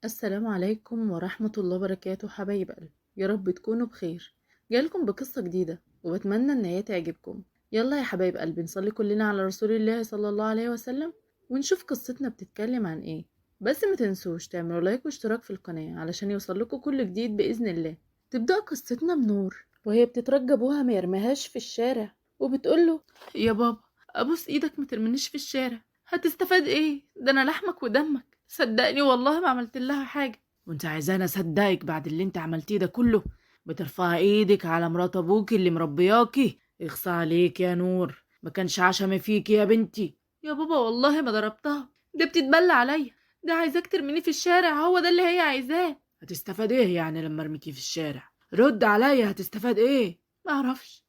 السلام عليكم ورحمة الله وبركاته حبايب قلبي، يا رب تكونوا بخير. جايلكم بقصة جديدة وبتمنى ان هي تعجبكم. يلا يا حبايب قلبي نصلي كلنا على رسول الله صلى الله عليه وسلم ونشوف قصتنا بتتكلم عن ايه. بس ما تنسوش تعملوا لايك واشتراك في القناة علشان يوصلكوا كل جديد بإذن الله. تبدأ قصتنا بنور وهي بتترجى ابوها ما يرميهاش في الشارع، وبتقوله: يا بابا، ابوس ايدك ما ترمينيش في الشارع. هتستفاد ايه؟ ده انا لحمك ودمك، صدقني والله ما عملت لها حاجة. وانت عايزاني اصدقك بعد اللي انت عملتيه ده كله؟ بترفعي ايدك على مرات ابوك اللي مربياكي؟ اخصى عليك يا نور، ما كانش عشم فيكي يا بنتي. يا بابا والله ما ضربتها، ده بتتبلى عليا، ده عايزاك ترميني في الشارع، هو ده اللي هي عايزاه. هتستفاد ايه يعني لما ارميكي في الشارع؟ رد عليا، هتستفاد ايه؟ ما اعرفش،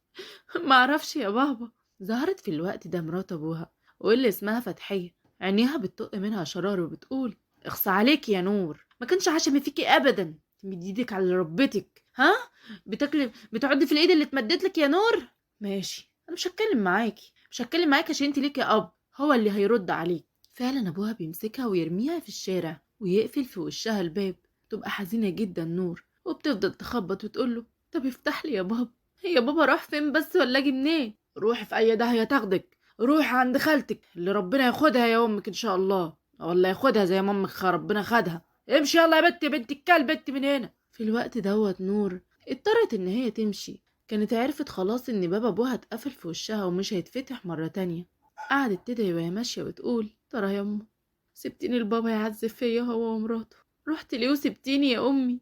ما اعرفش يا بابا. ظهرت في الوقت ده مرات ابوها واللي اسمها فتحية، عينيها بتطق منها شرار وبتقول: اخصى عليك يا نور، ما كانش عشم فيكي ابدا. تمدي ايدك على ربتك، ها؟ بتعضي في الايد اللي اتمدت لك يا نور؟ ماشي، انا مش هتكلم معاكي، مش هتكلم معاكي عشان انت ليكي اب هو اللي هيرد عليك. فعلا ابوها بيمسكها ويرميها في الشارع ويقفل في وشها الباب. تبقى حزينة جدا نور وبتفضل تخبط وتقوله: طب افتح لي يا بابا، يا بابا راح فين بس ولا اجي منين؟ روحي في اي داهيه تاخدك، روحي عند خالتك اللي ربنا ياخدها يا امك ان شاء الله، ولا ياخدها زي ما امك ربنا خدها. امشي يلا يا بنت الكلب انت من هنا. في الوقت دوت نور اضطرت ان هي تمشي. كانت عرفت خلاص ان باب ابوها اتقفل في وشها ومش هيتفتح مرة تانية. قعدت تدعي وهي ماشية وتقول: ترى يا امه سبتيني البابا يعذب فيا هو ومراته، رحت ليه وسبتيني يا امي؟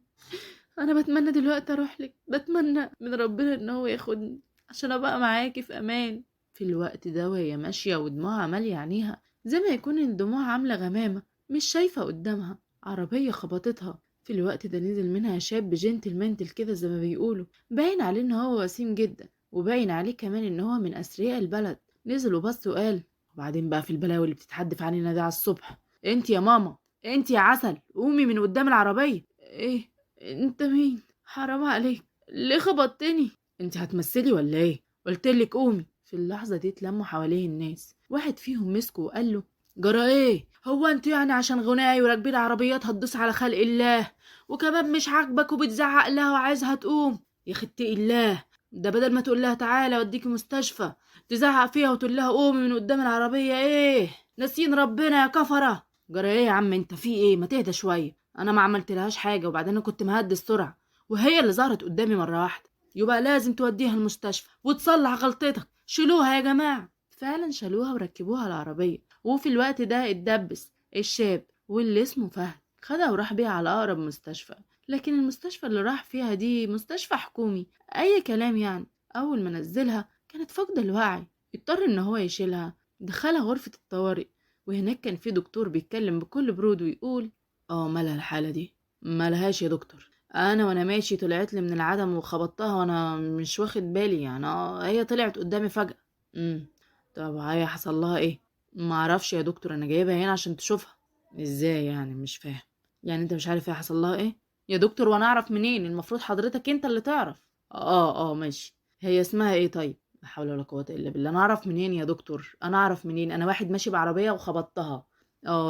انا بتمنى دلوقتي اروح لك، بتمنى من ربنا ان هو ياخدني عشان ابقى معاكي في امان. في الوقت ده وهي ماشية ودموعها مالية عينيها، زي ما يكون الدموع عاملة غمامة مش شايفة قدامها، عربية خبطتها. في الوقت ده نزل منها شاب جنتل كده زي ما بيقولوا، باين عليه ان هو وسيم جدا، وباين عليه كمان ان هو من اثرياء البلد. نزل وبص وقال: وبعدين بقى في البلاوي اللي بتتحدف علينا ده على الصبح؟ انت يا ماما، انت يا عسل، قومي من قدام العربيه. ايه؟ انت مين؟ حرام عليك، ليه خبطتني؟ انت هتمثلي ولا ايه؟ قلتلك قومي. في اللحظة دي اتلموا حواليه الناس، واحد فيهم مسكه وقال له: جرى ايه؟ هو انتوا يعني عشان غناي وراكبين عربيات هتدوس على خلق الله، وكمان مش عاجبك وبتزعق لها وعايزها تقوم؟ يا ختي الله، ده بدل ما تقول لها تعالى اوديكي مستشفى تزعق فيها وتقول لها قومي من قدام العربيه. ايه ناسين ربنا يا كفره؟ جرى ايه يا عم انت، في ايه؟ ما تهدى شويه، انا ما عملتلهاش حاجه، وبعدين انا كنت مهدي السرعه وهي اللي ظهرت قدامي مره واحده. يبقى لازم توديها المستشفى وتصلح غلطتك، شيلوها يا جماعه. فعلا شالوها وركبوها العربيه. وفي الوقت ده اتدبس الشاب واللي اسمه فهد، خدها وراح بيها على اقرب مستشفى. لكن المستشفى اللي راح فيها دي مستشفى حكومي اي كلام يعني. اول ما نزلها كانت فاقده الوعي، اضطر ان هو يشيلها، دخلها غرفه الطوارئ. وهناك كان في دكتور بيتكلم بكل برود ويقول: مالها الحاله دي؟ مالهاش يا دكتور، انا وانا ماشي طلعت لي من العدم وخبطتها وانا مش واخد بالي يعني، هي طلعت قدامي فجاه. امم طب هي حصل لها ايه؟ ما اعرفش يا دكتور، انا جايبها هنا عشان تشوفها. ازاي يعني؟ مش فاهم. يعني انت مش عارف هي حصل لها ايه؟ يا دكتور وانا اعرف منين؟ المفروض حضرتك انت اللي تعرف. ماشي، هي اسمها ايه طيب؟ لا حول ولا قوة الا بالله، انا اعرف منين يا دكتور؟ انا اعرف منين؟ انا واحد ماشي بعربية وخبطتها.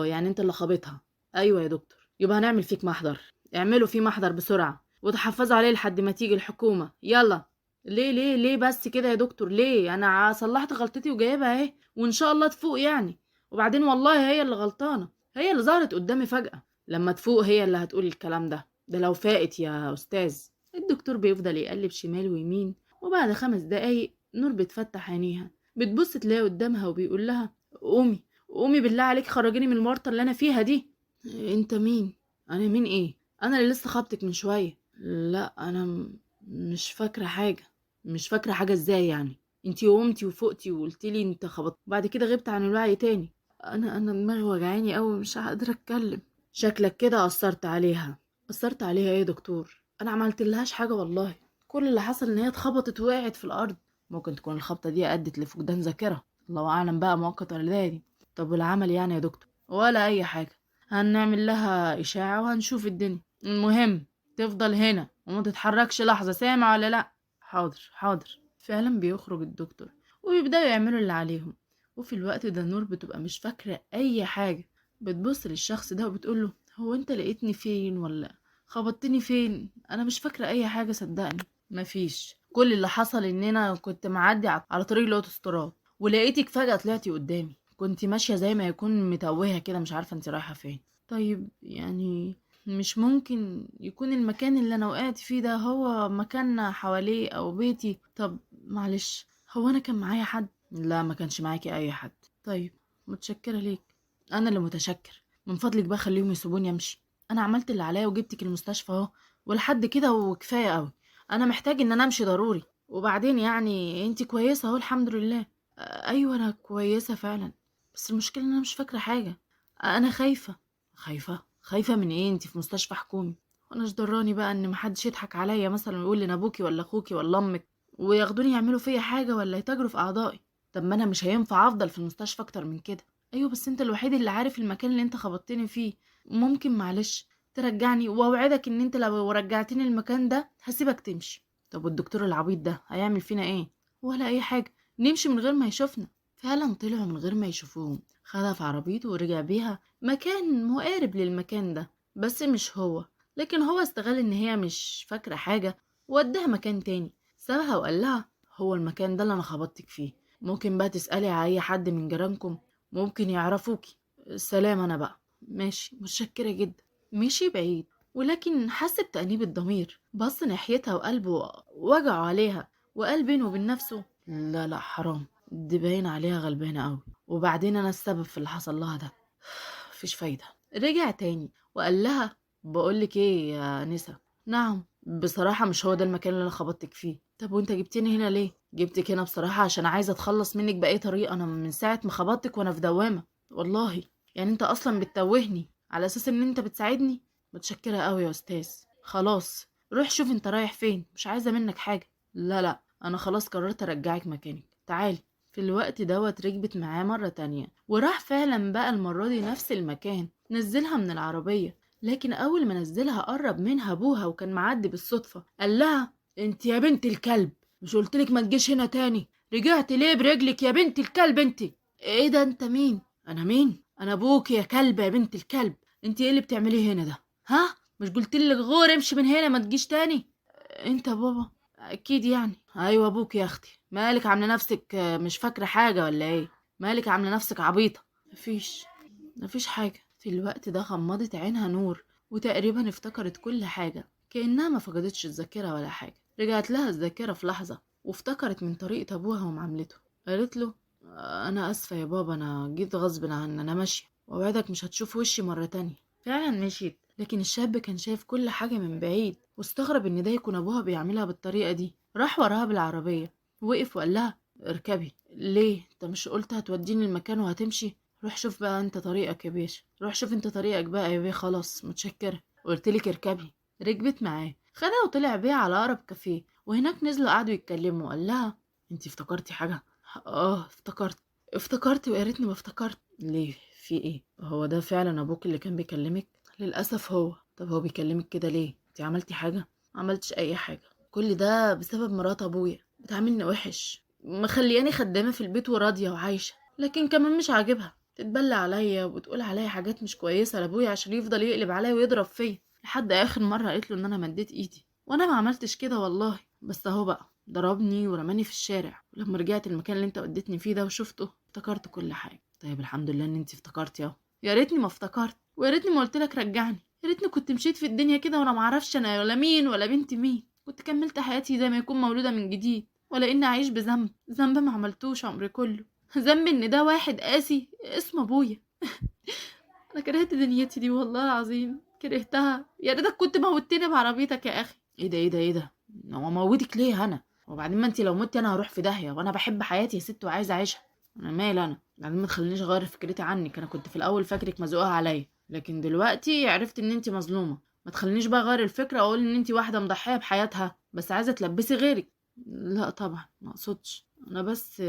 يعني انت اللي خابطها؟ ايوه يا دكتور. يبقى هنعمل فيك محضر، اعملوا فيه محضر بسرعة وتحفظوا عليه لحد ما تيجي الحكومة، يلا. ليه بس كده يا دكتور؟ ليه؟ انا صلحت غلطتي وجايبها اهي وان شاء الله تفوق يعني. وبعدين والله هي اللي غلطانة، هي اللي ظهرت قدامي فجأة. لما تفوق هي اللي هتقول الكلام ده لو فاقت يا استاذ. الدكتور بيفضل يقلب شمال ويمين، وبعد 5 دقايق نور بتفتح عينيها، بتبص تلاقي قدامها وبيقول لها: قومي، قومي بالله عليك، خرجيني من الورطة اللي انا فيها دي. انت مين؟ انا مين ايه؟ انا اللي لسه خبطك من شوية. لا انا مش فاكرة حاجة. مش فاكرة حاجة ازاي يعني؟ انتي قومتي وفوقتي وقلتيلي انت خبطت، بعد كده غبت عن الوعي تاني. انا دماغي وجعاني قوي، مش قادرة اتكلم. شكلك كده اثرت عليها. اثرت عليها ايه يا دكتور؟ انا عملت لهاش حاجه والله، كل اللي حصل ان هي اتخبطت وقعت في الارض. ممكن تكون الخبطه دي ادت لفقدان ذاكره، الله اعلم بقى مؤقت ولا داري. طب والعمل يعني يا دكتور؟ ولا اي حاجه، هنعمل لها اشاعه وهنشوف الدنيا. المهم تفضل هنا وما تتحركش لحظه، سامع ولا لا؟ حاضر حاضر. فعلا بيخرج الدكتور وبيبداوا يعملوا اللي عليهم. وفي الوقت ده نور بتبقى مش فاكره اي حاجه، بتبص للشخص ده وبتقوله: هو انت لقيتني فين ولا خبطتني فين؟ انا مش فاكرة اي حاجة صدقني. مفيش، كل اللي حصل ان انا كنت معدي على طريق الاوتوستراد، ولقيتك فجأة طلعتي قدامي، كنت ماشية زي ما يكون متوهة كده، مش عارفة انت رايحة فين. طيب يعني مش ممكن يكون المكان اللي انا وقعت فيه ده هو مكاننا حواليه او بيتي؟ طب معلش، هو انا كان معايا حد؟ لا، ما كانش معاكي اي حد. طيب، متشكرة ليك. انا اللي متشكر، من فضلك بقى خليهم يسيبوني امشي، انا عملت اللي عليا وجبتك المستشفى اهو، ولحد كده وكفايه قوي، انا محتاج ان انا امشي ضروري، وبعدين يعني انت كويسه اهو الحمد لله. ايوه انا كويسة فعلا، بس المشكلة ان انا مش فاكرة حاجة. انا خايفة. خايفه من ايه؟ انت في مستشفى حكومي. وانا مش ضراني بقى ان محدش يضحك عليا مثلا ويقول لي انا ابوكي ولا اخوكي ولا امك، وياخدوني يعملوا فيا حاجة ولا يتاجروا في اعضائي. طب ما انا مش هينفع افضل في المستشفى اكتر من كده. ايوه بس انت الوحيد اللي عارف المكان اللي انت خبطتني فيه. ممكن معلش ترجعني، واوعدك ان انت لو رجعتني المكان ده هسيبك تمشي. طب والدكتور العبيط ده هيعمل فينا ايه؟ ولا اي حاجة، نمشي من غير ما يشوفنا. فعلا طلعوا من غير ما يشوفوهم، خدها في عربيته ورجع بيها مكان مقارب للمكان ده، بس مش هو، لكن هو استغل ان هي مش فاكرة حاجة ووداها مكان تاني، سابها وقال لها هو المكان ده اللي انا خبطتك فيه، ممكن بقى تسألي على اي حد من جيرانكم، ممكن يعرفوكي. سلام انا بقى. ماشي، متشكرة جدا. مشي بعيد، ولكن حس بتأنيب الضمير، بص ناحيتها وقلبه وجعه عليها، وقال بينه وبين نفسه لا لا، حرام، دي باين عليها غلبانة قوي، وبعدين انا السبب في اللي حصل لها ده. مفيش فايدة. رجع تاني وقال لها بقولك ايه يا نسا، نعم. بصراحة مش هو ده المكان اللي انا خبطتك فيه. طب وانت جبتني هنا ليه؟ جبتك هنا بصراحة عشان عايزة اتخلص منك بأي طريقة، انا من ساعة ما خبطتك وانا في دوامة. والله؟ يعني انت اصلا بتتوهني على اساس ان انت بتساعدني؟ متشكرة قوي يا استاذ. خلاص روح شوف انت رايح فين، مش عايزة منك حاجة. لا لا، انا خلاص قررت ارجعك مكانك، تعالي. في الوقت دوت ركبت معاه مرة تانية، وراح فعلا بقى المرة دي نفس المكان، نزلها من العربية. لكن أول ما نزلها قرب منها أبوها وكان معدي بالصدفة، قال لها انت يا بنت الكلب، مش قلتلك ما تجيش هنا تاني؟ رجعت ليه برجلك يا بنت الكلب انت؟ ايه ده؟ انت مين؟ انا مين؟ انا ابوك يا كلب يا بنت الكلب. انت ايه اللي بتعمليه هنا ده؟ ها، مش قلتلك غور امشي من هنا ما تجيش تاني؟ انت بابا اكيد يعني. ايوه ابوك يا اختي، مالك عامله نفسك مش فاكره حاجه ولا ايه؟ مالك عامله نفسك عبيطه؟ مفيش حاجة. في الوقت ده غمضت عينها نور، وتقريبا افتكرت كل حاجة، كأنها ما فقدتش الذاكرة ولا حاجة. رجعت لها الذاكرة في لحظة، وافتكرت من طريقة أبوها ومعاملته. قالت له أنا آسفة يا بابا، أنا جيت غصب عني، أنا ماشية، وأوعدك مش هتشوف وشي مرة تانية. فعلا مشيت، لكن الشاب كان شايف كل حاجة من بعيد، واستغرب إن ده يكون أبوها بيعملها بالطريقة دي. راح وراها بالعربية، وقف وقال لها اركبي. ليه؟ انت مش قلت هتوديني المكان وهتمشي؟ روح شوف بقى انت طريقك يا باشا، روح شوف انت طريقك بقى يا بيه، خلاص متشكرة، قلتلك اركبي. ركبت معاه، خدها وطلع بيها على اقرب كافيه، وهناك نزلوا قعدوا يتكلموا. قال لها انتي افتكرتي حاجة؟ اه افتكرت ويا ريتني ما افتكرت. ليه؟ في ايه؟ هو ده فعلا ابوك اللي كان بيكلمك؟ للاسف هو. طب هو بيكلمك كده ليه؟ انتي عملتي حاجة؟ عملتش اي حاجة، كل ده بسبب مرات ابويا، بتعاملني وحش، مخلياني خدامة في البيت وراضية وعايشة، لكن كمان مش عاجبها، تتبلى عليا وبتقول عليا حاجات مش كويسة لابويا عشان يفضل يقلب عليا ويضرب فيا، لحد اخر مرة قالت له ان انا مديت ايدي، وانا ما عملتش كده والله، بس اهو بقى ضربني ورماني في الشارع. ولما رجعت المكان اللي انت وديتني فيه ده وشفته افتكرت كل حاجة. طيب الحمد لله ان انتي افتكرتي اهو. يا ريتني ما افتكرت، ويا ريتني ما قلت لك رجعني، يا ريتني كنت مشيت في الدنيا كده وانا ما اعرفش انا ولا مين ولا بنت مين، كنت كملت حياتي زي ما يكون مولودة من جديد، ولا اني اعيش ذنب ما عملتوش عمري كله، ذنب ان ده واحد قاسي اسمه ابويا. انا كرهت دنيتي دي والله العظيم، كرهتها. يا ريتك كنت موتني بعربيتك يا اخي. ايه ده؟ هو موتك ليه انا؟ وبعدين ما انتي لو متي انا هروح في داهيه، وانا بحب حياتي يا ست وعايزه اعيشها، انا مال انا. بعدين ما تخلينيش اغير فكرتي عنك، انا كنت في الاول فاكرك مزقوقه عليا، لكن دلوقتي عرفت ان انتي مظلومه. ما تخلينيش بقى اغير الفكره واقول ان انتي واحده مضحيه بحياتها بس عايزه تلبسي غيرك. لا طبعا ما اقصدش، انا بس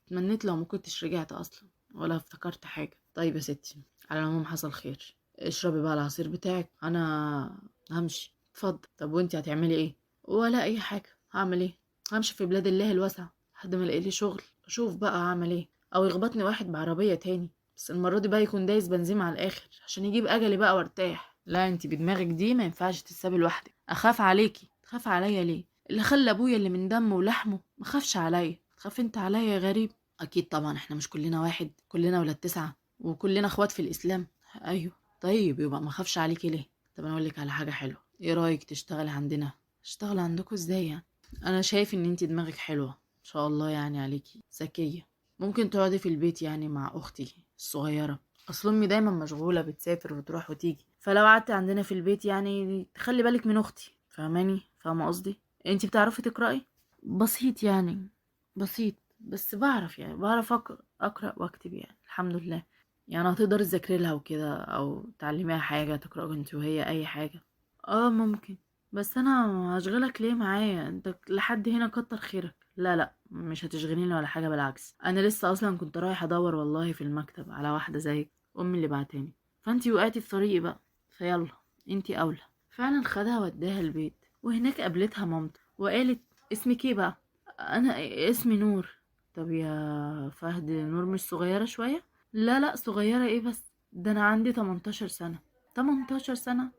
اتمنيت لو ما كنتش رجعت اصلا ولا افتكرت حاجه. طيب يا ستي، على العموم حصل خير، اشربي بقى العصير بتاعك، انا همشي. اتفضل. طب وانتي هتعملي ايه؟ ولا اي حاجه، هعمل ايه؟ همشي في بلاد الله الواسعه لحد ما الاقي لي شغل، اشوف بقى هعمل ايه، او يخبطني واحد بعربيه تاني، بس المره دي بقى يكون دايس بنزين على الاخر عشان يجيب اجلي بقى وارتاح. لا انت بدماغك دي ما ينفعش تتسابي لوحدك. اخاف عليكي؟ تخاف عليا ليه؟ اللي خلى ابويا اللي من دمه ولحمه ما خافش عليا، تخاف انت عليا يا غريب؟ اكيد طبعا، احنا مش كلنا واحد؟ كلنا ولاد 9 وكلنا اخوات في الاسلام. ايوه. طيب يبقى ما خافش عليكي ليه؟ طب انا اقول لك على حاجه حلوه، ايه رايك تشتغلي عندنا؟ اشتغل عندكم ازاي يعني؟ انا شايف ان انت دماغك حلوه ان شاء الله، يعني عليكي ذكيه. ممكن تقعدي في البيت يعني مع اختي الصغيره، اصل امي دايما مشغوله بتسافر وتروح وتيجي، فلو قعدت عندنا في البيت يعني تخلي بالك من اختي. فاهماني؟ فاهمه قصدي؟ انت بتعرفي تقراي؟ بسيط يعني، بسيط، بس بعرف يعني، بعرف اقرا واكتب يعني الحمد لله. يعني هتقدر تذاكري لها وكده، او تعلميها حاجه تقرا انت وهي اي حاجه؟ اه ممكن، بس انا هشغلك ليه معايا؟ انت لحد هنا كتر خيرك. لا لا، مش هتشغليني ولا حاجه، بالعكس انا لسه اصلا كنت رايحه ادور والله في المكتب على واحده زيك، امي اللي بعتاني، فانتي وقعتي في طريقي بقى، فيلا انتي اولى. فعلا خدها وداها البيت، وهناك قابلتها مامته وقالت اسمك ايه بقى؟ انا اسمي نور. طب يا فهد، نور مش صغيره شويه؟ لا لا، صغيره ايه بس، ده انا عندي 18 سنه. 18 سنه؟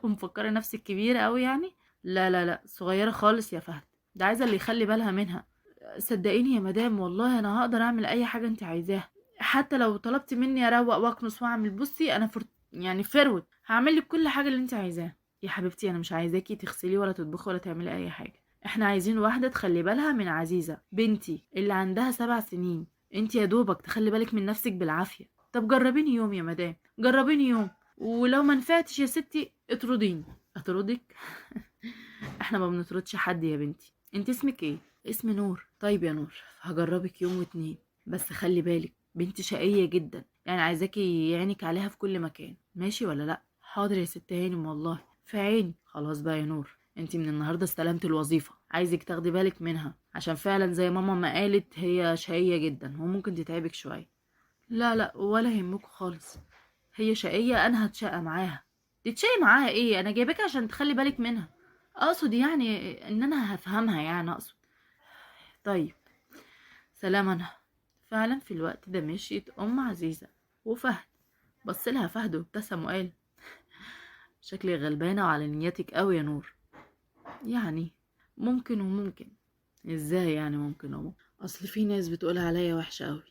ومفكرة نفسك كبيرة أوي يعني؟ لا لا لا، صغيرة خالص يا فهد، ده عايزة اللي يخلي بالها منها. صدقيني يا مدام، والله أنا هقدر أعمل أي حاجة أنت عايزاها، حتى لو طلبتي مني أروق وأكنس وأعمل. بصي أنا يعني فرود، هعمل لك كل حاجة اللي أنت عايزاها. يا حبيبتي أنا مش عايزاكي تغسلي ولا تطبخي ولا تعملي أي حاجة، احنا عايزين واحدة تخلي بالها من عزيزة بنتي اللي عندها 7 سنين. انت يا دوبك تخلي بالك من نفسك بالعافية. طب جربيني يوم يا مدام، جربيني يوم، ولو ما نفعتش يا ستي اطرديني. اطردك؟ احنا ما بنطردش حد يا بنتي. انت اسمك ايه؟ اسمي نور. طيب يا نور، هجربك يوم واتنين، بس خلي بالك بنتي شقية جدا، يعني عايزاكي يعينك عليها في كل مكان، ماشي ولا لا؟ حاضر يا ست هانم، والله في عيني. خلاص بقى يا نور، انت من النهارده استلمت الوظيفة، عايزك تاخدي بالك منها، عشان فعلا زي ماما ما قالت هي شقية جدا وممكن تتعبك شوية. لا لا، ولا يهمكوا خالص، هي شقية أنا هتشقى معاها. تتشقي معاها إيه؟ أنا جايباك عشان تخلي بالك منها، أقصد يعني إن أنا هفهمها، يعني أقصد. طيب سلام. أنا فعلا في الوقت ده مشيت أم عزيزة وفهد، بص لها فهد وابتسم وقال شكلي غلبانة وعلى نيتك قوي يا نور. يعني ممكن وممكن. ازاي يعني ممكن وممكن؟ اصل في ناس بتقول عليا وحشة قوي،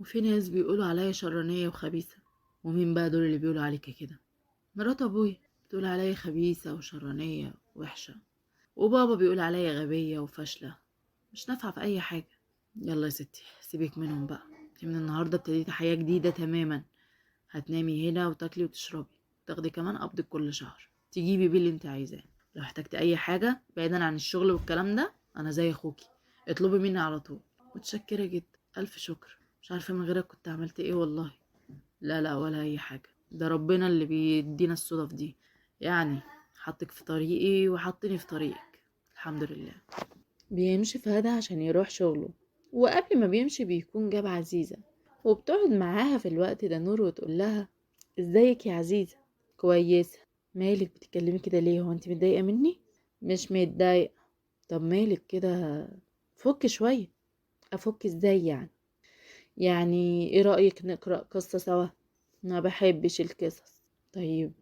وفي ناس بيقولوا عليا شرانية وخبيثة. ومين بقى دول اللي بيقولوا عليك كده؟ مرات ابويا بتقول عليا خبيثة وشرانية وحشة، وبابا بيقول عليا غبية وفاشلة مش نافعة في اي حاجة. يلا يا ستي سيبك منهم بقى، انت من النهاردة ابتديتي حياة جديدة تماما، هتنامي هنا وتاكلي وتشربي، تاخدي كمان قبضك كل شهر، تجيبي بيه اللي انت عايزاه. لو احتجتي اي حاجة بعيدا عن الشغل والكلام ده انا زي اخوكي، اطلبي مني على طول. متشكرة جدا، الف شكر، مش عارفة من غيرك كنت عملت ايه والله. لا لا، ولا اي حاجة، ده ربنا اللي بيدينا الصدف دي، يعني حطك في طريقي وحطني في طريقك، الحمد لله. بيمشي فهد عشان يروح شغله، وقبل ما بيمشي بيكون جاب عزيزة، وبتقعد معاها في الوقت ده نور وتقول لها ازيك يا عزيزة؟ كويسة. مالك بتتكلمي كده ليه؟ هو انت متضايقة مني؟ مش متضايقة. طب مالك كده؟ فك شوية. افك ازاي يعني؟ يعني ايه رأيك نقرأ قصة سوا؟ ما بحبش القصص. طيب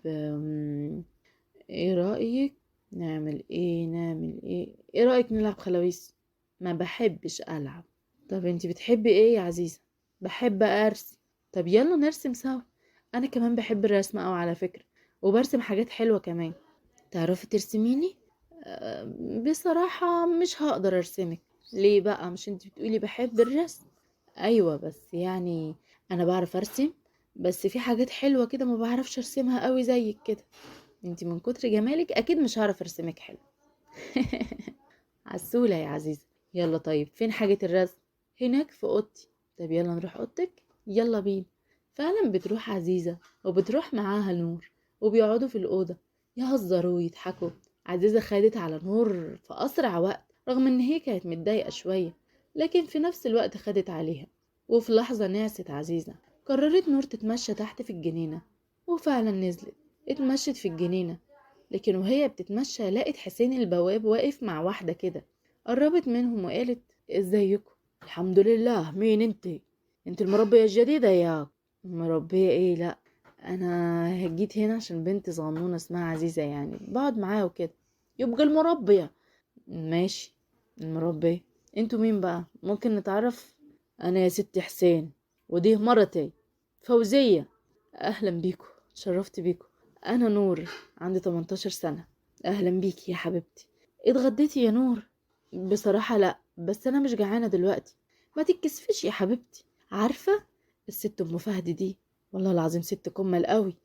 ايه رأيك ايه رأيك نلعب خلاويص؟ ما بحبش ألعب. طب انتي بتحبي ايه يا عزيزة؟ بحب ارسم. طب يلا نرسم سوا، انا كمان بحب الرسم اوي على فكرة، وبرسم حاجات حلوة كمان. تعرفي ترسميني؟ بصراحة مش هقدر ارسمك. ليه بقى؟ مش انتي بتقولي بحب الرسم؟ ايوه بس يعني انا بعرف ارسم، بس في حاجات حلوة كده ما بعرفش ارسمها قوي زيك كده. انتي من كتر جمالك اكيد مش هعرف ارسمك حلو. عسولة يا عزيزة. يلا طيب فين حاجة الرسم؟ هناك في اوضتي. طب يلا نروح اوضتك، يلا بينا. فعلا بتروح عزيزة وبتروح معاها نور، وبيقعدوا في الأوضة يهزروا ويضحكوا. عزيزة خدت على نور في أسرع وقت، رغم إن هي كانت متضايقة شوية، لكن في نفس الوقت خدت عليها. وفي لحظة نعست عزيزة، قررت نور تتمشى تحت في الجنينة، وفعلا نزلت اتمشت في الجنينة. لكن وهي بتتمشى لقت حسين البواب واقف مع واحدة كده، قربت منهم وقالت ازيكم؟ الحمد لله. مين انت؟ انت المربية الجديدة يا؟ مربية ايه؟ لا انا جيت هنا عشان بنت صغنونه اسمها عزيزه، يعني بقعد معاها وكده. يبقى المربيه. ماشي، المربيه. انتوا مين بقى؟ ممكن نتعرف؟ انا يا ستي حسين، ودي مرتي فوزيه. اهلا بيكو، اتشرفت بيكو. انا نور، عندي 18 سنه. اهلا بيكي يا حبيبتي. اتغديتي يا نور؟ بصراحه لا، بس انا مش جعانه دلوقتي. ما تتكسفيش يا حبيبتي. عارفه الست ام فهد دي؟ والله العظيم ست كمل قوي.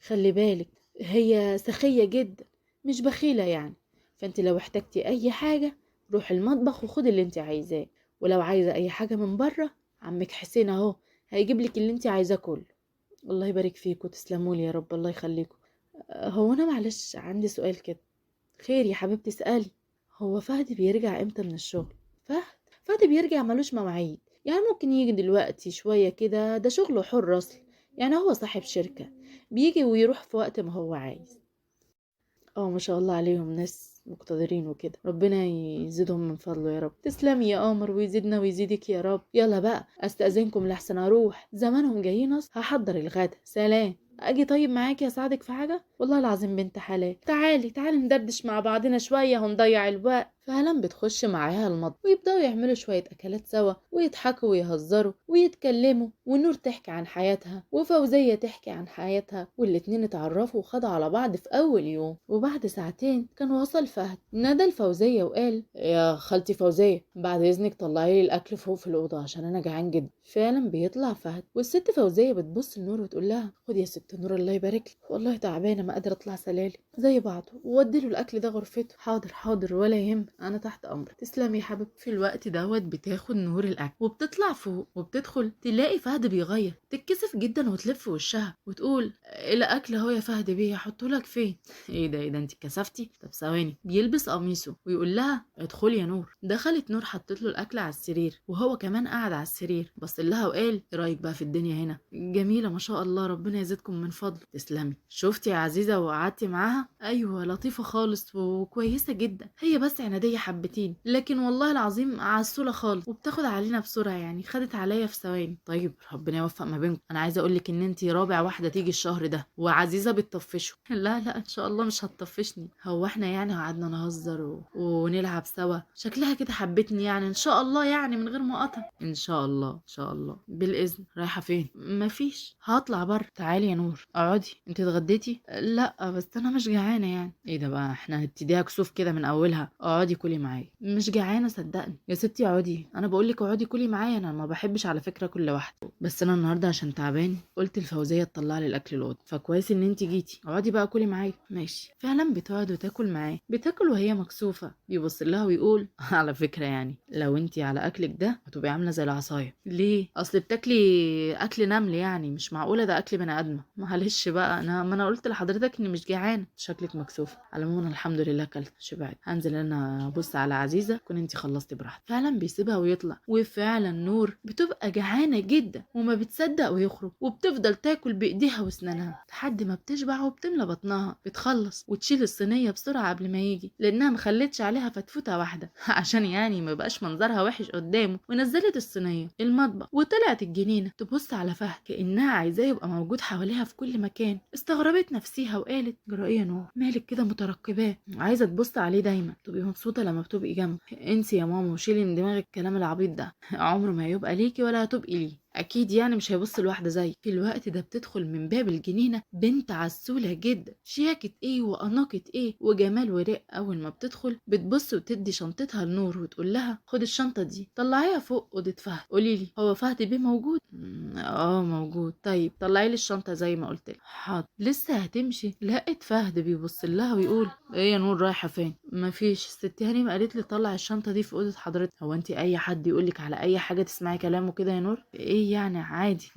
خلي بالك، هي سخيه جدا، مش بخيله يعني. فانت لو احتجتي اي حاجه روحي المطبخ وخدي اللي انت عايزاه. ولو عايزه اي حاجه من بره، عمك حسين اهو هيجيب لك اللي انت عايزاه كله. الله يبارك فيكم، تسلموا لي يا رب، الله يخليكم. هو انا معلش عندي سؤال كده. خير يا حبيبتي اسألي. هو فهد بيرجع امتى من الشغل؟ فهد فهد بيرجع ملوش مواعيد، يعني ممكن يجي دلوقتي شوية كده، ده شغله حر اصلا. يعني هو صاحب شركة، بيجي ويروح في وقت ما هو عايز. اه ما شاء الله عليهم، ناس مقتدرين وكده، ربنا يزيدهم من فضله يا رب. تسلمي يا قمر، ويزيدنا ويزيدك يا رب. يلا بقى استأذنكم لحسن اروح، زمانهم جايين هحضر الغدا. سلام. اجي طيب معاكي اساعدك في حاجه؟ والله العظيم بنت حلال. تعالي تعالي ندردش مع بعضنا شويه ونضيع الوقت. فعلا بتخش معاها المطبخ ويبداوا يعملوا شويه اكلات سوا، ويضحكوا ويهزروا ويتكلموا، ونور تحكي عن حياتها وفوزيه تحكي عن حياتها، والاتنين اتعرفوا وخدوا على بعض في اول يوم. وبعد ساعتين كان وصل فهد، نادى الفوزيه وقال: يا خالتي فوزيه، بعد اذنك طلعي لي الاكل فوق في الاوضه عشان انا جعان جدا. فعلا بيطلع فهد، والست فوزيه بتبص لنور وتقول لها: خد يا ست نور الله يبارك لك، والله تعبانه ما قادره اطلع سلالم زي بعض، وودي له الاكل ده غرفته. حاضر حاضر ولا يهم، انا تحت امرك. تسلمي يا حبيبتي. في الوقت دوت بتاخد نور الاكل وبتطلع فوق، وبتدخل تلاقي فهد بيغير. تتكسف جدا وتلف وشها وتقول: الاكل اهو يا فهد بيه، احطه لك فين؟ ايه ده ايه ده، انت اتكسفتي؟ طب ثواني. بيلبس قميصه ويقول لها: ادخلي يا نور. دخلت نور، حطت له الاكل على السرير، وهو كمان قاعد على السرير. بص لها وقال: ايه رايك بقى في الدنيا هنا؟ جميله ما شاء الله، ربنا يزيدكم من فضل. تسلمي. شفتي يا عزيزه وقعدتي معاها؟ ايوه لطيفه خالص وكويسه جدا، هي بس عناديه حبتين، لكن والله العظيم عسوله خالص وبتاخد علينا بسرعه، يعني خدت عليا في ثواني. طيب ربنا يوفق ما بينكم. انا عايزه اقول لك ان انت رابع واحده تيجي الشهر ده، وعزيزه بتطفشه. لا لا ان شاء الله مش هتطفشني. هو احنا يعني قعدنا نهزر ونلعب سوا، شكلها كده حبتني يعني ان شاء الله، يعني من غير مقاطعه. ان شاء الله ان شاء الله. بالاذن. رايحه فين؟ مفيش، هطلع بره. تعالي يا نور اقعدي. انت اتغديتي؟ لا بس انا مش جعانه يعني. ايه ده بقى، احنا هنبتديها كسوف كده من اولها. اقعدي كلي معايا. مش جعانه صدقني يا ستي. اقعدي، انا بقول لك اقعدي كلي معايا. انا ما بحبش على فكره كل واحده، بس انا النهارده عشان تعبان قلت الفوزيه تطلع لي الاكل الاوضه، فكويس ان انت جيتي. اقعدي بقى كلي معايا. ماشي. فعلا بتقعد وتاكل معاه. بتاكل وهي مكسوفه. بيبص لها ويقول: على فكره يعني لو انت على اكلك ده هتبقي عامله زي العصايه. ليه؟ اصل بتاكلي اكل نمل، يعني مش معقوله ده اكل بني ادمه. معلش بقى، ما انا قلت لحضرتك اني مش جعان. شكلك مكسوفه. على العموم الحمد لله اكلت شبعت. هنزل انا ابص على عزيزه، كون انت خلصتي براحتك. فعلا بيسيبها ويطلع، وفعلا نور بتبقى جعانه جدا وما بتصدق ويخرج، وبتفضل تاكل بايديها واسنانها لحد ما بتشبع وبتملى بطنها. بتخلص وتشيل الصينيه بسرعه قبل ما يجي، لانها مخلتش عليها فتفوته واحده عشان يعني ما بقاش منظرها وحش قدامه. ونزلت الصينيه المطبخ وطلعت الجنينه تبص على فهد كانها عايزاه يبقى موجود حواليها في كل مكان. استغربت نفسيها وقالت: جرائيه نور، مالك كده مترقباه؟ عايزه تبص عليه دايما، تبقي مبسوطه لما بتبقي جنبه. انسي يا ماما وشيلي من دماغك الكلام العبيط ده، عمره ما هيبقى ليكي ولا هتبقي ليه. اكيد يعني مش هيبص لواحده زي. في الوقت ده بتدخل من باب الجنينه بنت عسوله جدا، شياكه ايه واناقه ايه وجمال ورق. اول ما بتدخل بتبص وتدي شنطتها لنور وتقول لها: خد الشنطه دي طلعيها فوق اوضه فهد. قولي لي هو فهد بيه موجود؟ موجود. طيب طلعي لي الشنطه زي ما قلت لك. حاضر. لسه هتمشي لقيت فهد بيبص لها ويقول: ايه يا نور رايحه فين؟ مفيش، الست هاني ما قالت لي طلع الشنطه دي في اوضه حضرتك. هو انت اي حد يقول لك على اي حاجه تسمعي كلامه كده يا نور؟ ايه يعني عادي،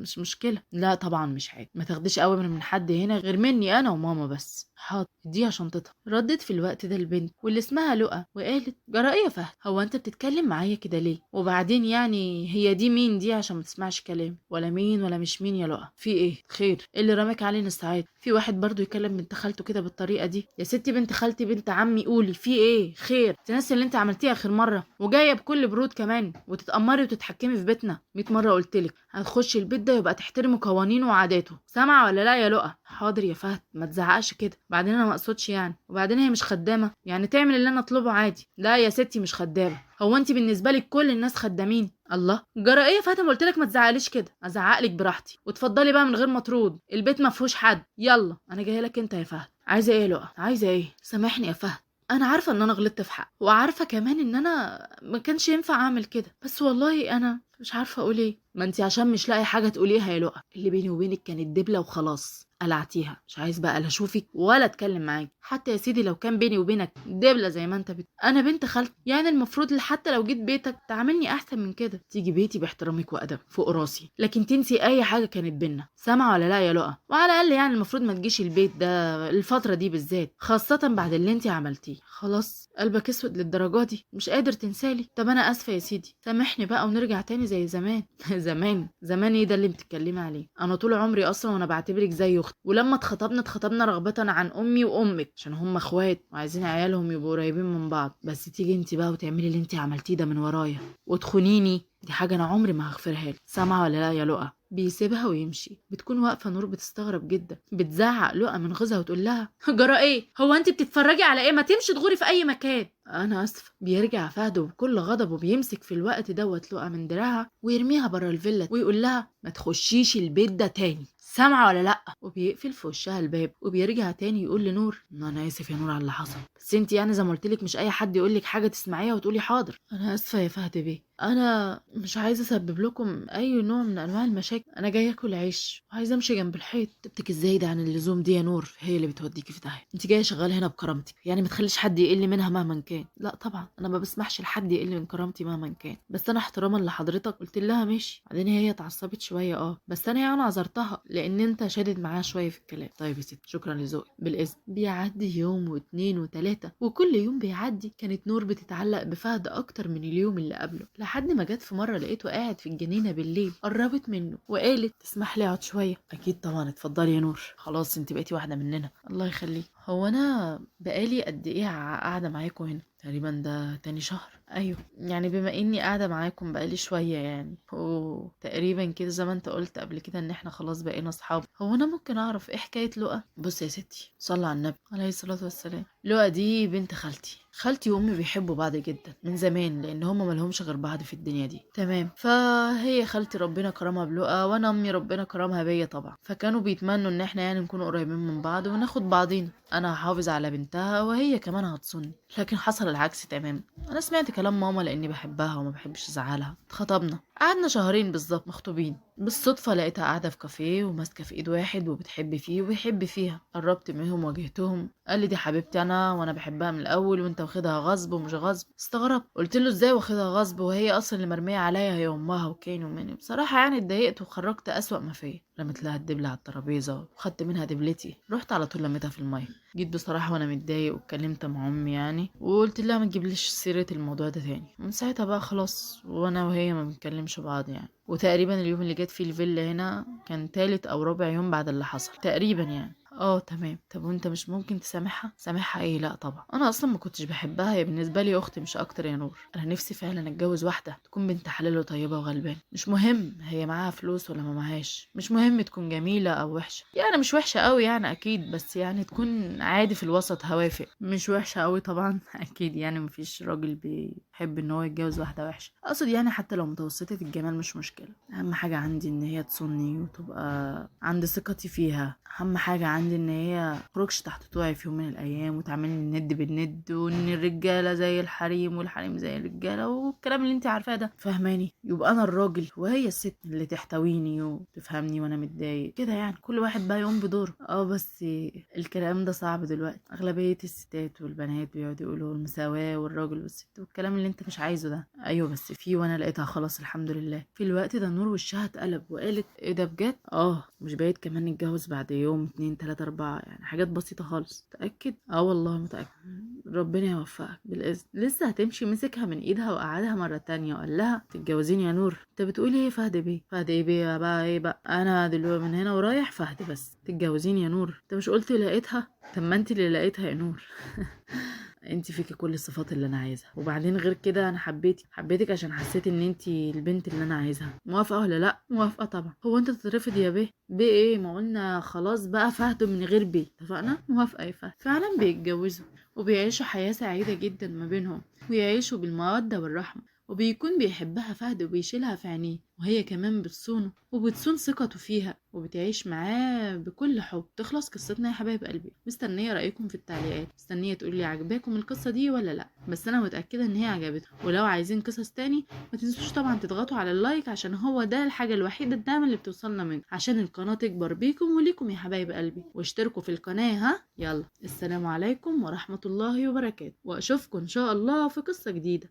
مش مشكله. لا طبعا مش عادي، ما تاخديش اوامر من حد هنا غير مني انا وماما بس. حاضر. اديها شنطتها. ردت في الوقت ده البنت واللي اسمها لؤى وقالت: جرائيه فهد، هو انت بتتكلم معايا كده ليه؟ وبعدين يعني هي دي مين دي عشان ما تسمعش كلام؟ ولا مين ولا مش مين يا لؤى؟ في ايه؟ خير؟ إيه اللي رماك علينا الساعات؟ في واحد برضو يكلم بنت خالته كده بالطريقه دي؟ يا ستي بنت خالتي بنت عمي، قولي في ايه؟ خير؟ تنسي اللي انت عملتيه اخر مره وجايه بكل برود كمان وتتامري وتتحكمي في بيتنا 100 مره مره قلتلك هتخشي البيت ده يبقى تحترمي قوانينه وعاداته، سامعه ولا لا يا لؤى؟ حاضر يا فهد، ما تزعقش كده، بعدين انا ما اقصدش يعني، وبعدين هي مش خدامه يعني تعمل اللي انا اطلبه عادي. لا يا ستي مش خدامه، هو انت بالنسبه لك كل الناس خدامين؟ الله، جرى ايه يا فاطمه؟ قلت لك ما تزعقليش كده. ازعق لك براحتي، وتفضلي بقى من غير ما ترد، البيت ما فيهوش حد. يلا انا جايه لك انت يا فهد. عايزه ايه يا لؤى؟ عايزه ايه؟ سامحني يا فهد، انا عارفه ان انا غلطت في حق، وعارفه كمان ان انا ما كانش ينفع اعمل كده، بس والله انا مش عارفه اقول ايه. ما انت عشان مش لاقي حاجه تقوليها يا لؤى، اللي بيني وبينك كانت دبله وخلاص، قلعتيها، مش عايز بقى لا اشوفك ولا اتكلم معاك. حتى يا سيدي لو كان بيني وبينك دبله زي ما انت انا بنت خالتي، يعني المفروض حتى لو جيت بيتك تعاملني احسن من كده، تيجي بيتي باحترامك وادب فوق راسي، لكن تنسي اي حاجه كانت بينا. سامعه ولا لا يا لؤى؟ وعلى الاقل يعني المفروض ما تجيش البيت ده الفتره دي بالذات، خاصه بعد اللي انت عملتيه. خلاص قلبك اسود للدرجه دي؟ مش قادر تنسالي؟ طب انا اسفه يا سيدي، سامحني بقى ونرجع تاني زي زمان. زمان زمان ايه ده اللي بتتكلمي عليه؟ انا طول عمري اصلا وانا بعتبرك زي اختي، ولما اتخطبنا رغبه عن امي وامك عشان هم اخوات وعايزين عيالهم يبقوا قريبين من بعض، بس تيجي انت بقى وتعملي اللي انت عملتيه ده من ورايا وتخونيني، دي حاجه انا عمري ما هغفرها لك. سامعه ولا لا يا لؤى؟ بيسيبها ويمشي. بتكون واقفه نور بتستغرب جدا، بتزعق لؤى من غيظها وتقول لها جرى ايه؟ هو انت بتتفرجي على ايه؟ ما تمشي تغوري في اي مكان. انا اسفه. بيرجع فهد وبكل غضب وبيمسك في الوقت دوت لؤى من دراعها ويرميها بره الفيلا ويقول لها ما تخشيش البيت ده تاني، سامعه ولا لا؟ وبيقفل في وشها الباب وبيرجع تاني يقول لنور انا اسف يا نور على اللي حصل، بس انت يعني زي ما قلت لك مش اي حد يقول لك حاجه تسمعيها وتقولي حاضر. انا اسفه يا فهد بيه، انا مش عايزه اسبب لكم اي نوع من انواع المشاكل، انا جايه اكل عيش وعايزه امشي جنب الحيط. تبتك ازاي ده عن اللزوم دي يا نور؟ هي اللي بتوديكي في داهيه، انت جايه شغاله هنا بكرامتك، يعني ما تخليش حد يقل منها مهما كان. لا طبعا انا ما بسمحش لحد يقل من كرامتي مهما كان، بس انا احتراما لحضرتك قلت لها ماشي. بعدين هي اتعصبت شويه بس انا يعني عذرتها لان انت شادد معاها شويه في الكلام. طيب يا ستي شكرا لذوقك، بالاذن. بيعدي يوم واتنين وتلاته، وكل يوم بيعدي كانت نور بتتعلق بفهد اكتر من اليوم اللي قبله، لحد ما جت في مره لقيته قاعد في الجنينه بالليل، قربت منه وقالت تسمح لي اقعد شويه؟ اكيد طبعا، اتفضلي يا نور، خلاص انت بقيتي واحده مننا. الله يخليك. هو انا بقالي قد ايه قاعده معاكم هنا؟ تقريبا ده تاني شهر. ايوه يعني بما اني قاعده معاكم بقالي شويه يعني، تقريبا كده زي ما انت قلت قبل كده ان احنا خلاص بقينا اصحاب. هو انا ممكن اعرف ايه حكايه لؤى؟ بص يا ستي، صلى على النبي عليه الصلاه والسلام. لؤى دي بنت خالتي وامي بيحبوا بعض جدا من زمان، لان هما ملهمش غير بعض في الدنيا دي. تمام، فهي خالتي ربنا كرمها بلؤى، وانا امي ربنا كرمها بيا طبعا، فكانوا بيتمنوا ان احنا يعني نكون قريبين من بعض وناخد بعضينا، انا هحافظ على بنتها وهي كمان هتصوني. لكن حصل العكس تمام، انا سمعت كلام ماما لاني بحبها وما بحبش ازعلها. اتخطبنا، قعدنا شهرين بالظبط مخطوبين. بالصدفه لقيتها قاعده في كافيه وماسكه في ايد واحد وبتحب فيه وبيحب فيها. قربت منهم واجهتهم، قال لي دي حبيبتي انا وانا بحبها من الاول وانت واخدها غصب ومش غصب. استغربت، قلت له ازاي واخدها غصب وهي اصلا اللي مرميه عليا هي امها وكين ومني. بصراحه يعني اتضايقت وخرجت اسوأ ما فيا، رميت لها الدبله على الترابيزه وخدت منها دبلتي، رحت على طول لميتها في الميه. جيت بصراحه وانا متضايق واتكلمت مع امي يعني وقلت لها ما تجيبليش سيره الموضوع ده تاني. من ساعتها بقى خلاص وانا وهي ما بنتكلمش بعض يعني. وتقريبا اليوم اللي جت فيه الفيلا هنا كان تالت او رابع يوم بعد اللي حصل تقريبا يعني. تمام. طب وانت مش ممكن تسامحها؟ سامحها ايه؟ لا طبعا، انا اصلا ما كنتش بحبها، هي بالنسبه لي اختي مش اكتر يا نور. انا نفسي فعلا اتجوز واحده تكون بنت حلال وطيبه وغلبان، مش مهم هي معاها فلوس ولا ما معاهاش، مش مهم تكون جميله او وحشه، يعني مش وحشه قوي يعني اكيد، بس يعني تكون عادي في الوسط، هوافق. مش وحشه قوي طبعا اكيد، يعني مفيش راجل بيحب ان هو يتجوز واحده وحشه، اقصد يعني حتى لو متوسطه الجمال مش مشكله. اهم حاجه عندي ان هي تصوني وتبقى عندي ثقتي فيها، اهم حاجه عندي ان هي متخرجش تحت طوعي في يوم من الايام وتعملني الند بالند، وان الرجاله زي الحريم والحريم زي الرجاله والكلام اللي انت عارفاه ده، فاهماني؟ يبقى انا الراجل وهي الست اللي تحتويني وتفهمني وانا متضايق كده، يعني كل واحد بقى يقوم بدوره. بس الكلام ده صعب دلوقتي، اغلبيه الستات والبنات بيقعدوا يقولوا المساواه والراجل والست والكلام اللي انت مش عايزه ده. ايوه بس وانا لقيتها خلاص الحمد لله. في الوقت ده نور وشها اتقلب وقالت ايه ده بجد؟ مش بعيد كمان نتجوز بعد يوم 2 3 4، يعني حاجات بسيطة خالص. متأكد؟ والله متأكد، ربنا يوفقك بالإذن. لسه هتمشي مسكها من ايدها وقعدها مرة تانية وقال لها تتجوزيني يا نور؟ انت بتقولي ايه فهد بيه؟ فهد ايه بيه بقى؟ ايه بقى؟ انا دلوقتي من هنا ورايح فهد بس. تتجوزيني يا نور؟ انت مش قلت لقيتها؟ طب ما انت اللي لقيتها يا نور. انت فيكي كل الصفات اللي انا عايزها، وبعدين غير كده انا حبيتك عشان حسيت ان انت البنت اللي انا عايزها. موافقه ولا لا؟ موافقة طبعا. هو انت تترفض يا بيه؟ بيه ايه؟ ما قلنا خلاص بقى فهد من غير بيه، اتفقنا؟ موافقة يا فهد. فعلا بيتجوزوا وبيعيشوا حياة سعيدة جدا ما بينهم، ويعيشوا بالمودة والرحمة، وبيكون بيحبها فهد وبيشيلها في عينيه، وهي كمان بتصونه وبتصون ثقته فيها وبتعيش معاه بكل حب. تخلص قصتنا يا حبايب قلبي. مستنية رأيكم في التعليقات، مستنية تقولي عجباكم القصة دي ولا لا، بس أنا متأكدة إن هي عجبتكم. ولو عايزين قصص تاني ما تنسوش طبعا تضغطوا على اللايك، عشان هو ده الحاجة الوحيدة الدعم اللي بتوصلنا منه، عشان القناة تكبر بيكم وليكم يا حبايب قلبي. واشتركوا في القناة. ها يلا، السلام عليكم ورحمة الله وبركاته، وأشوفكم إن شاء الله في قصة جديدة.